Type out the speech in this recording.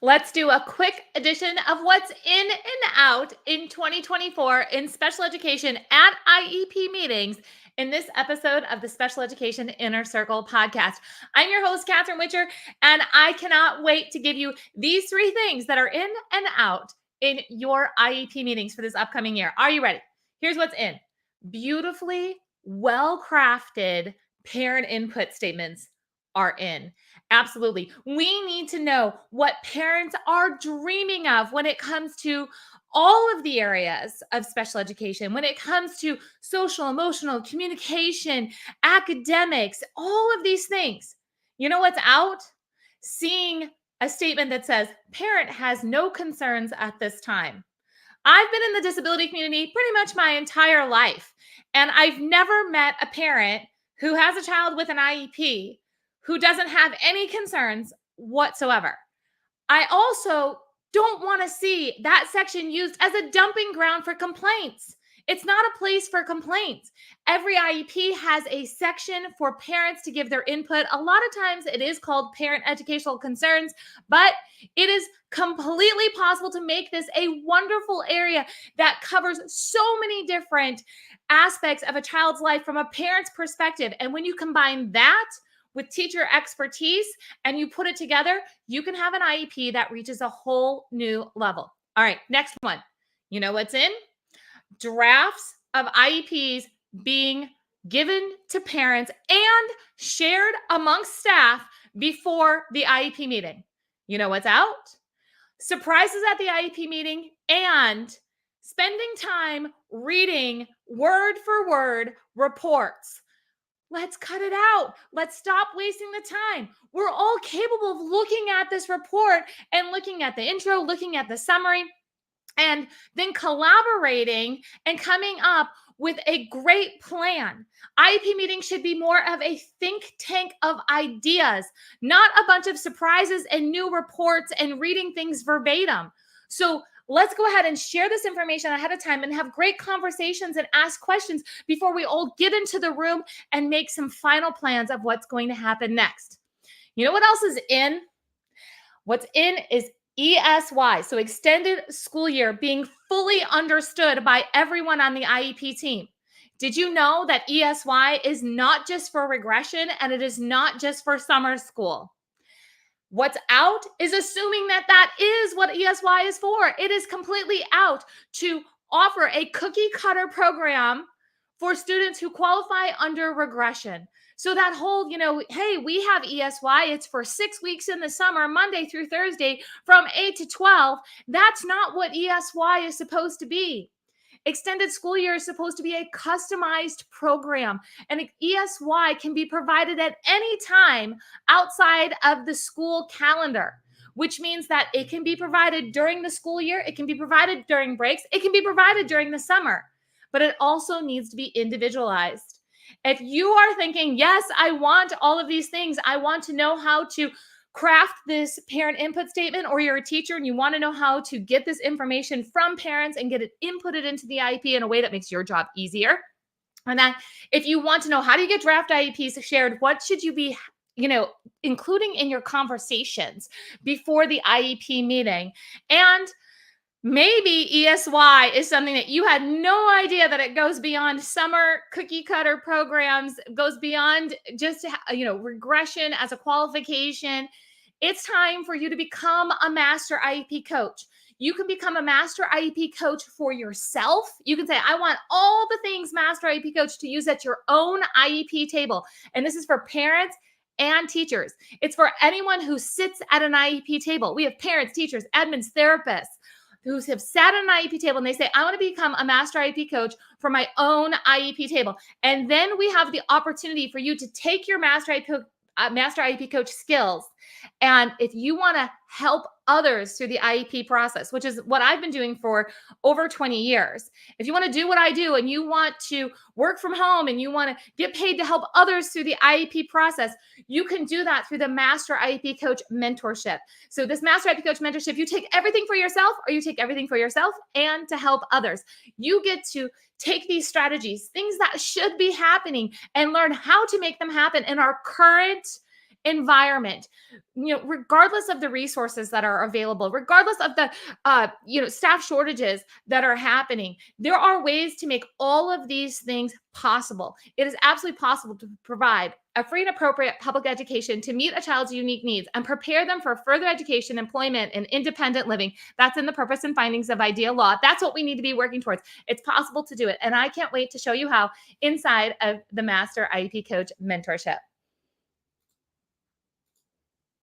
Let's do a quick edition of what's in and out in 2024 in special education at IEP meetings in this episode of the Special Education Inner Circle podcast. I'm your host, Katherine Witcher, and I cannot wait to give you these three things that are in and out in your IEP meetings for this upcoming year. Are you ready? Here's what's in. Beautifully well-crafted parent input statements are in. Absolutely. We need to know what parents are dreaming of when it comes to all of the areas of special education, when it comes to social, emotional, communication, academics, all of these things. You know what's out? Seeing a statement that says, parent has no concerns at this time. I've been in the disability community pretty much my entire life, and I've never met a parent who has a child with an IEP who doesn't have any concerns whatsoever. I also don't want to see that section used as a dumping ground for complaints. It's not a place for complaints. Every IEP has a section for parents to give their input. A lot of times it is called parent educational concerns, but it is completely possible to make this a wonderful area that covers so many different aspects of a child's life from a parent's perspective. And when you combine that with teacher expertise and you put it together, you can have an IEP that reaches a whole new level. All right, next one. You know what's in? Drafts of IEPs being given to parents and shared amongst staff before the IEP meeting. You know what's out? Surprises at the IEP meeting and spending time reading word for word reports. Let's cut it out. Let's stop wasting the time. We're all capable of looking at this report and looking at the intro, looking at the summary, and then collaborating and coming up with a great plan. IEP meetings should be more of a think tank of ideas, not a bunch of surprises and new reports and reading things verbatim. So let's go ahead and share this information ahead of time and have great conversations and ask questions before we all get into the room and make some final plans of what's going to happen next. You know what else is in? What's in is ESY, so extended school year, being fully understood by everyone on the IEP team. Did you know that ESY is not just for regression and it is not just for summer school? What's out is assuming that that is what ESY is for. It is completely out to offer a cookie cutter program for students who qualify under regression. So that whole, hey, we have ESY, it's for 6 weeks in the summer, Monday through Thursday from 8 to 12. That's not what ESY is supposed to be. Extended school year is supposed to be a customized program, and ESY can be provided at any time outside of the school calendar, which means that it can be provided during the school year, it can be provided during breaks, it can be provided during the summer, but it also needs to be individualized. If you are thinking, yes, I want all of these things, I want to know how to craft this parent input statement, or you're a teacher and you want to know how to get this information from parents and get it inputted into the IEP in a way that makes your job easier. And then if you want to know how do you get draft IEPs shared, what should you be including in your conversations before the IEP meeting? And maybe ESY is something that you had no idea that it goes beyond summer cookie cutter programs, goes beyond just, regression as a qualification. It's time for you to become a Master IEP coach. You can become a Master IEP coach for yourself. You can say, I want all the things Master IEP coach to use at your own IEP table. And this is for parents and teachers. It's for anyone who sits at an IEP table. We have parents, teachers, admins, therapists who have sat at an IEP table and they say, I want to become a Master IEP coach for my own IEP table. And then we have the opportunity for you to take your Master IEP coach skills. And if you want to help others through the IEP process, which is what I've been doing for over 20 years. If you want to do what I do and you want to work from home and you want to get paid to help others through the IEP process, you can do that through the Master IEP Coach Mentorship. So this Master IEP Coach Mentorship, you take everything for yourself, or you take everything for yourself and to help others. You get to take these strategies, things that should be happening, and learn how to make them happen in our current environment, regardless of the resources that are available, regardless of the staff shortages that are happening, there are ways to make all of these things possible. It is absolutely possible to provide a free and appropriate public education to meet a child's unique needs and prepare them for further education, employment, and independent living. That's in the purpose and findings of IDEA law. That's what we need to be working towards. It's possible to do it. And I can't wait to show you how inside of the Master IEP Coach Mentorship.